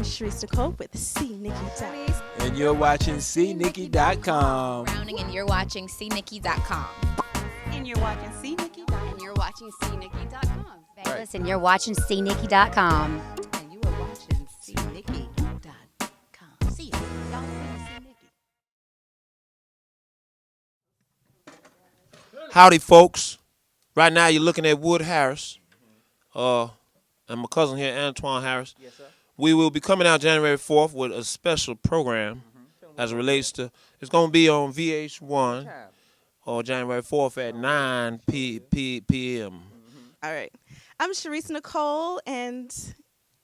Sharice Nicole with CNikki. And you're watching CNikki.com. Browning, and you're watching CNikki.com. And you're watching CNikki.com. And you're watching CNikki.com. Right. Listen, you're watching CNikki.com. And you are watching CNikki.com. See ya. Y'all see CNikki. Howdy, folks. Right now, you're looking at Wood Harris. And my cousin here, Antoine Harris. Yes, sir. We will be coming out January 4th with a special program as it relates to, it's going to be on VH1 on January 4th at 9 p.m. All right. I'm Sharice Nicole, and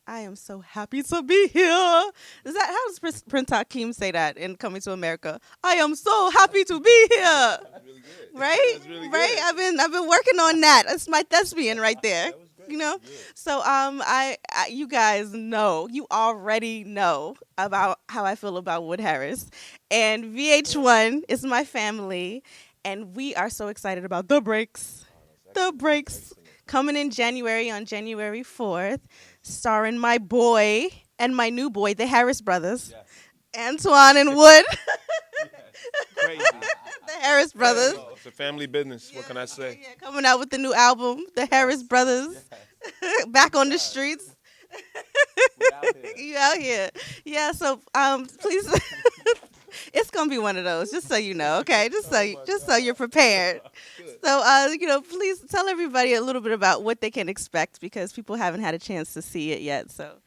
I am so happy to be here. Is that how does Prince Hakeem say that in Coming to America? I am so happy to be here. That's really good. Right? That's really right? good. I've been working on that. That's my thespian right there. You know, so I you guys know, you already know about how I feel about Wood Harris, and VH1 is my family, and we are so excited about The Breaks coming in January on January 4th, starring my boy and my new boy, the Harris brothers, Antoine and Wood. Crazy. The Harris brothers. It's a family business. What can I say? Yeah, coming out with the new album, the Harris brothers. Back on the streets. You out here. Yeah, so please it's gonna be one of those, just so you know, okay? Just so you're prepared. So please tell everybody a little bit about what they can expect, because people haven't had a chance to see it yet. So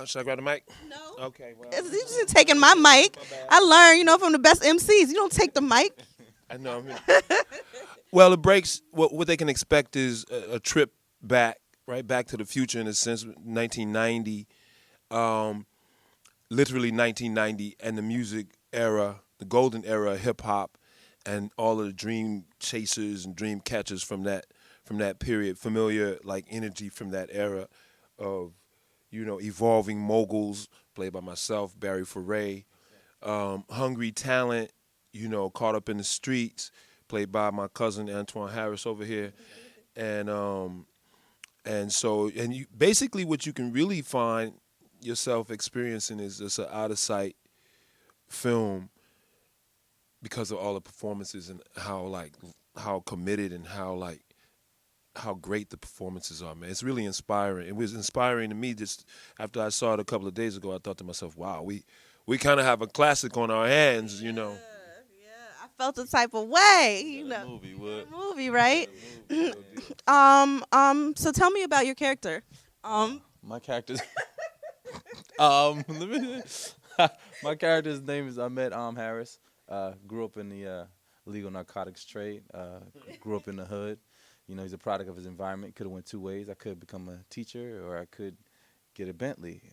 Should I grab the mic? no. Okay, well. You just taking my mic. I learned, from the best MCs. You don't take the mic. I know. Well, The Breaks, what they can expect is a trip back to the future, in a sense, 1990, literally 1990, and the music era, the golden era of hip-hop, and all of the dream chasers and dream catchers from that period, familiar like energy from that era of, evolving moguls, played by myself, Barry Foray, hungry talent, caught up in the streets, played by my cousin Antoine Harris over here, and you basically what you can really find yourself experiencing is just an out of sight film, because of all the performances and how committed and how great the performances are, man. It's really inspiring. It was inspiring to me just after I saw it a couple of days ago. I thought to myself, wow, we kind of have a classic on our hands, Yeah, I felt the type of way, movie, right? So tell me about your character. My character's my character's name is Ahmed Harris. Grew up in the illegal narcotics trade. Grew up in the hood. He's a product of his environment. Could have went two ways. I could become a teacher, or I could get a Bentley.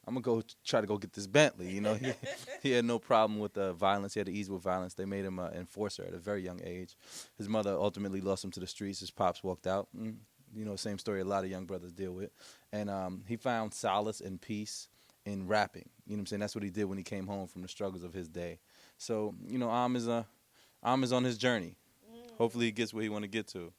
I'm gonna try to go get this Bentley. He had no problem with violence. He had to ease with violence. They made him an enforcer at a very young age. His mother ultimately lost him to the streets. His pops walked out. Same story a lot of young brothers deal with. And he found solace and peace in rapping. You know what I'm saying? That's what he did when he came home from the struggles of his day. So, Am is on his journey. Hopefully he gets where he want to get to.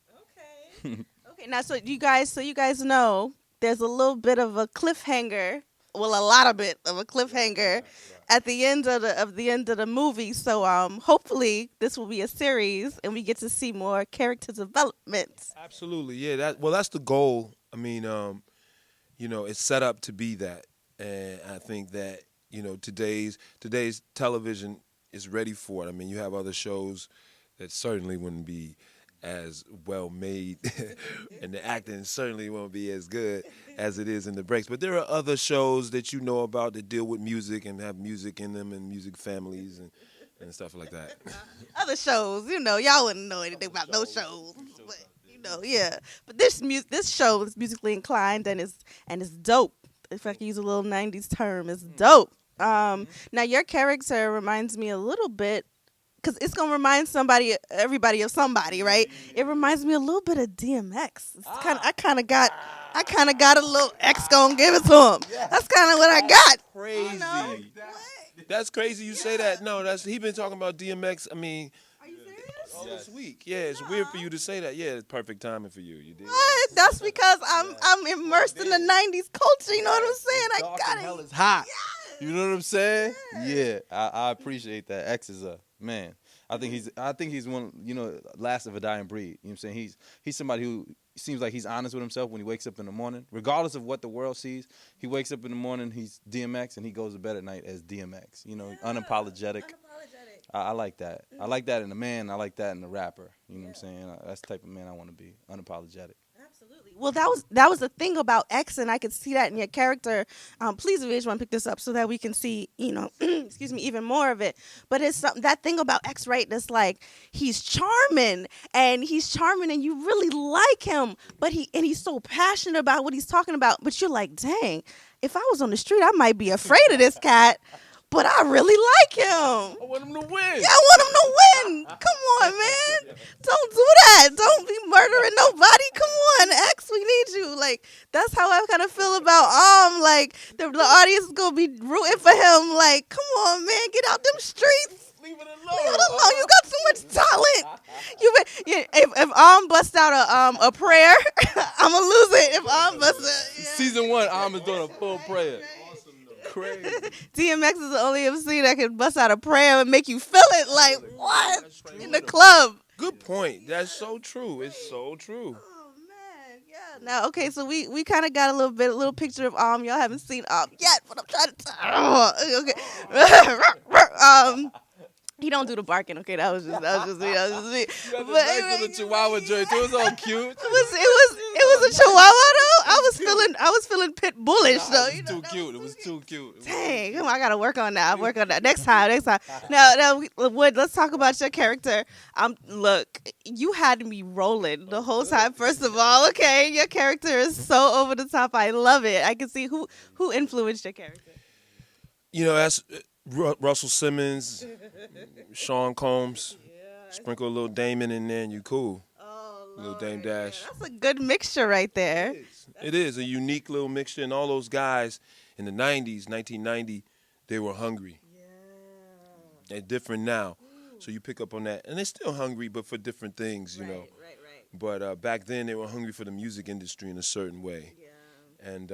Okay. Okay. Now, so you guys know there's a little bit of a cliffhanger. Well, a lot of bit of a cliffhanger at the end of the movie. So, hopefully this will be a series and we get to see more character development. Absolutely, yeah. That's the goal. I mean, it's set up to be that, and I think that today's television is ready for it. I mean, you have other shows that certainly wouldn't be as well made, and the acting certainly won't be as good as it is in The Breaks. But there are other shows that you know about that deal with music and have music in them and music families and stuff like that. Other shows, y'all wouldn't know anything about those shows, but yeah. But this show is musically inclined and it's dope. If I can use a little '90s term, it's dope. Now your character reminds me a little bit, because it's gonna remind everybody of somebody, right? It reminds me a little bit of DMX. It's I kind of got a little X gonna give it to him. That's kind of what I got. Crazy. That's crazy. You say that. No, he been talking about DMX. I mean, Are you serious? Oh, this week. Yeah, it's weird for you to say that. Yeah, it's perfect timing for you. You did. What? That's because I'm immersed in the '90s culture. You know what I'm saying? I got Hell it. is hot. You know what I'm saying? Yeah, I appreciate that. X is a man. I think he's one, last of a dying breed. You know what I'm saying? He's somebody who seems like he's honest with himself when he wakes up in the morning. Regardless of what the world sees, he wakes up in the morning, he's DMX, and he goes to bed at night as DMX. Unapologetic. I like that. I like that in a man. I like that in a rapper. You know what I'm saying? That's the type of man I want to be. Unapologetic. Absolutely. Well, that was the thing about X, and I could see that in your character. Please, VH1, pick this up so that we can see, excuse me, even more of it. But it's that thing about X, right? That's like he's charming, and you really like him, but he's so passionate about what he's talking about. But you're like, dang, if I was on the street, I might be afraid of this cat. But I really like him. I want him to win. Yeah, I want him to win. Come on, man. Don't do that. Don't be murdering nobody. Come on, X, we need you. Like, that's how I kind of feel about like the audience is gonna be rooting for him. Like, come on, man, get out them streets. Leave it alone. Leave it alone. You got too much talent. If bust out a prayer, I'ma lose it. If bust out, yeah. Season 1, is doing a full prayer. Crazy. DMX is the only MC that can bust out a prayer and make you feel it. Like, what? In the club. Good point. That's so true. It's so true. Oh man, yeah. Now, okay, so we kind of got a little picture of Y'all haven't seen yet, but I'm trying to okay. He don't do the barking. Okay, that was just me. You got this nice little Chihuahua joint too. It was all cute. It was a Chihuahua though. I was feeling pit bullish though. It was too cute. It was too cute. Dang, come on, I gotta work on that. Next time. Now, Wood, let's talk about your character. Look, you had me rolling the whole time. First of all, okay, your character is so over the top. I love it. I can see who influenced your character. That's Russell Simmons, Sean Combs. Sprinkle a little Damon in there, and you cool. Oh, Lord. Little Dame Dash. Yeah, that's a good mixture right there. It is a unique little mixture, and all those guys in the 90s, 1990, they were hungry. Yeah. They're different now. So you pick up on that. And they're still hungry, but for different things, you know. Right. But back then, they were hungry for the music industry in a certain way. Yeah. And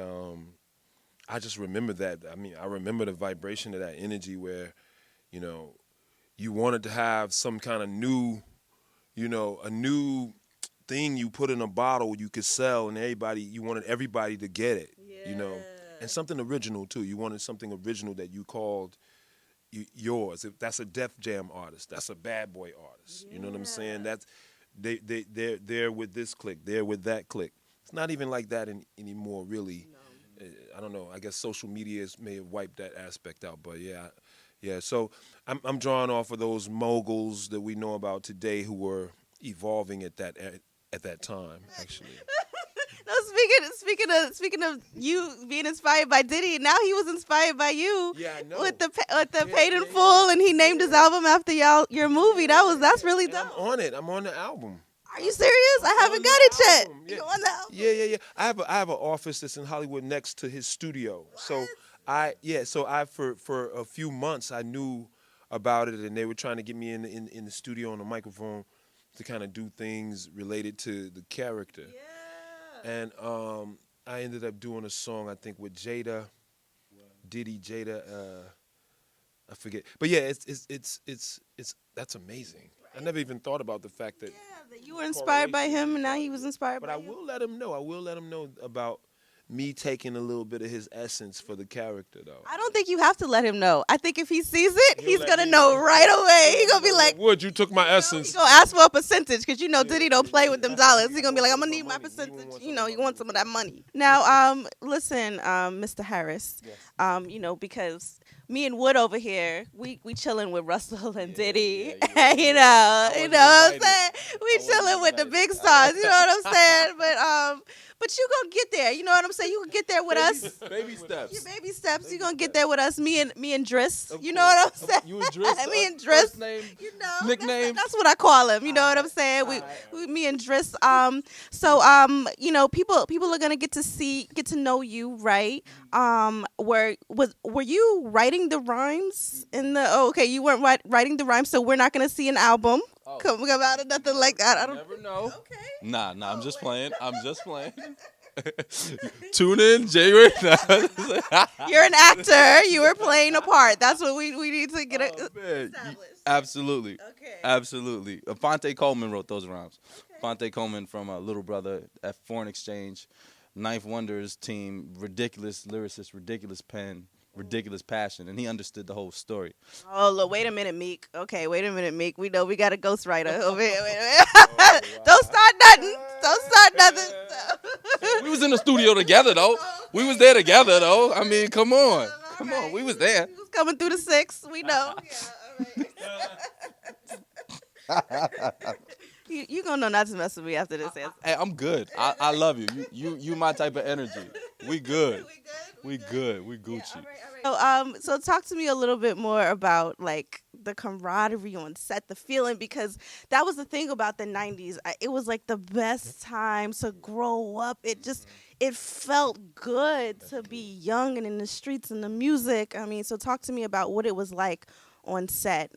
I just remember that. I mean, I remember the vibration of that energy where, you wanted to have some kind of new, a new thing you put in a bottle you could sell, and you wanted everybody to get it, and something original too. You wanted something original that you called yours. If that's a Def Jam artist, that's a Bad Boy artist. You know what I'm saying? That's they're with this clique, they're with that clique. It's not even like that anymore, really. No. I don't know. I guess social media may have wiped that aspect out, but yeah. So I'm drawing off of those moguls that we know about today who were evolving at that time, actually. No, speaking of you being inspired by Diddy, now he was inspired by you. Yeah, I know. With the Paid in Full, and he named his album after your movie. That's really dope. I'm on it. I'm on the album. Are you serious? I haven't got it yet. Yeah. You on the album? Yeah. I have an office that's in Hollywood next to his studio. What? So for a few months I knew about it, and they were trying to get me in the studio on the microphone to kind of do things related to the character. Yeah. And I ended up doing a song, I think, with Jada, Jada. I forget, but yeah, it's that's amazing. Right. I never even thought about the fact that you were inspired by him, and now he was inspired by you. But I will let him know. I will let him know about me taking a little bit of his essence for the character, though. I don't think you have to let him know. I think if he sees it, he's gonna know right away. He's gonna be like, "Wood, you took my essence." He's gonna ask for a percentage because Diddy don't play with them dollars. He's gonna be like, "I'm gonna need my percentage." You want some of that money. Now, listen, Mr. Harris. Yes. Because me and Wood over here, we chilling with Russell and Diddy. You know what I'm saying? We chilling with the big stars. You know what I'm saying? But you gonna get there. You know what I'm saying? You can get there with us. Baby steps. Your baby steps. You gonna get there with us. Me and Driss. You know what I'm saying? You and Driss. Me and Driss. First name, nickname. That's what I call him. You know what I'm saying? Me and Driss. People are gonna get to know you, right? Were you writing writing the rhymes in the? Oh, okay, you weren't writing the rhymes, so we're not gonna see an album come out of nothing like that. I don't. Never know. Okay. Nah, I'm just playing. I'm just playing. Tune in, January. You're an actor. You were playing a part. That's what we need to get Man, established. absolutely. Okay. Absolutely. Fonte Coleman wrote those rhymes. Fonte Coleman from Little Brother at Foreign Exchange. Ninth Wonder's team, ridiculous lyricist, ridiculous pen, ridiculous passion, and he understood the whole story. Oh, look, wait a minute, Meek. Okay, wait a minute, Meek. We know we got a ghostwriter over here. Wait. Don't start nothing. Don't start nothing. We was in the studio together, though. We was there together, though. I mean, come on. Come on. We was there. He was coming through the 6. We know. Yeah, all right. You gonna know not to mess with me after this answer. Hey, I'm good. I love you. You my type of energy. We good. We good. We Gucci. So talk to me a little bit more about like the camaraderie on set, the feeling, because that was the thing about the 90s. It was like the best time to grow up. It felt good to be young and in the streets and the music. I mean, so talk to me about what it was like on set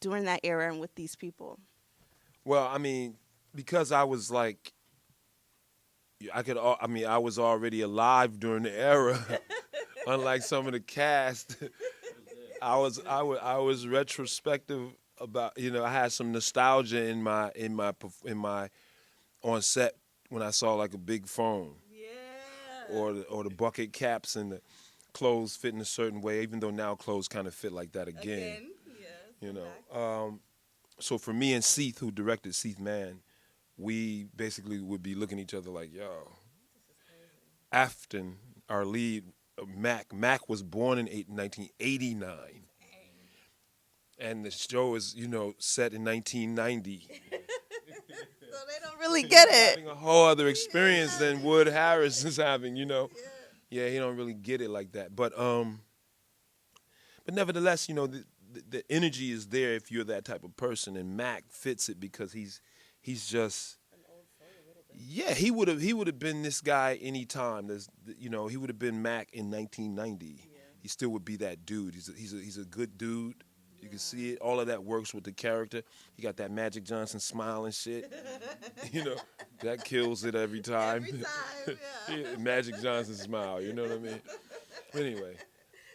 during that era and with these people. Well, I mean, because I was like, I was already alive during the era, unlike some of the cast. I was retrospective about, I had some nostalgia in my on set when I saw like a big phone, or the bucket caps and the clothes fitting a certain way, even though now clothes kind of fit like that again. So for me and Seath, who directed Seath Mann, we basically would be looking at each other like, yo. Afton, our lead, Mac was born in 1989. And the show is, set in 1990. So they don't really get it. Having a whole other experience than Wood Harris is having, Yeah, he don't really get it like that. But nevertheless, the energy is there if you're that type of person, and Mac fits it because he's just, yeah, he would have been this guy anytime. He would have been Mac in 1990. Yeah. He still would be that dude. He's a good dude. You can see it. All of that works with the character. He got that Magic Johnson smile and shit. That kills it every time. Every time, yeah. Magic Johnson smile. You know what I mean? Anyway,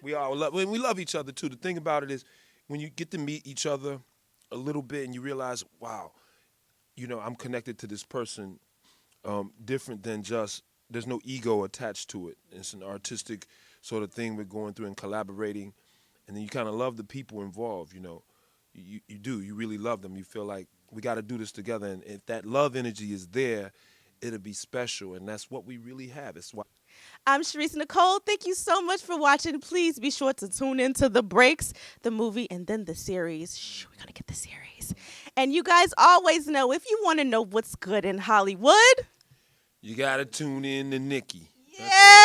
we love each other too. The thing about it is, when you get to meet each other a little bit and you realize, wow, I'm connected to this person, different than just, there's no ego attached to it. It's an artistic sort of thing we're going through and collaborating. And then you kind of love the people involved, You do. You really love them. You feel like we got to do this together. And if that love energy is there, it'll be special. And that's what we really have. It's why. I'm Sharice Nicole. Thank you so much for watching. Please be sure to tune in to The Breaks, the movie, and then the series. We're going to get the series. And you guys always know, if you want to know what's good in Hollywood, You got to tune in to Nikki. yeah.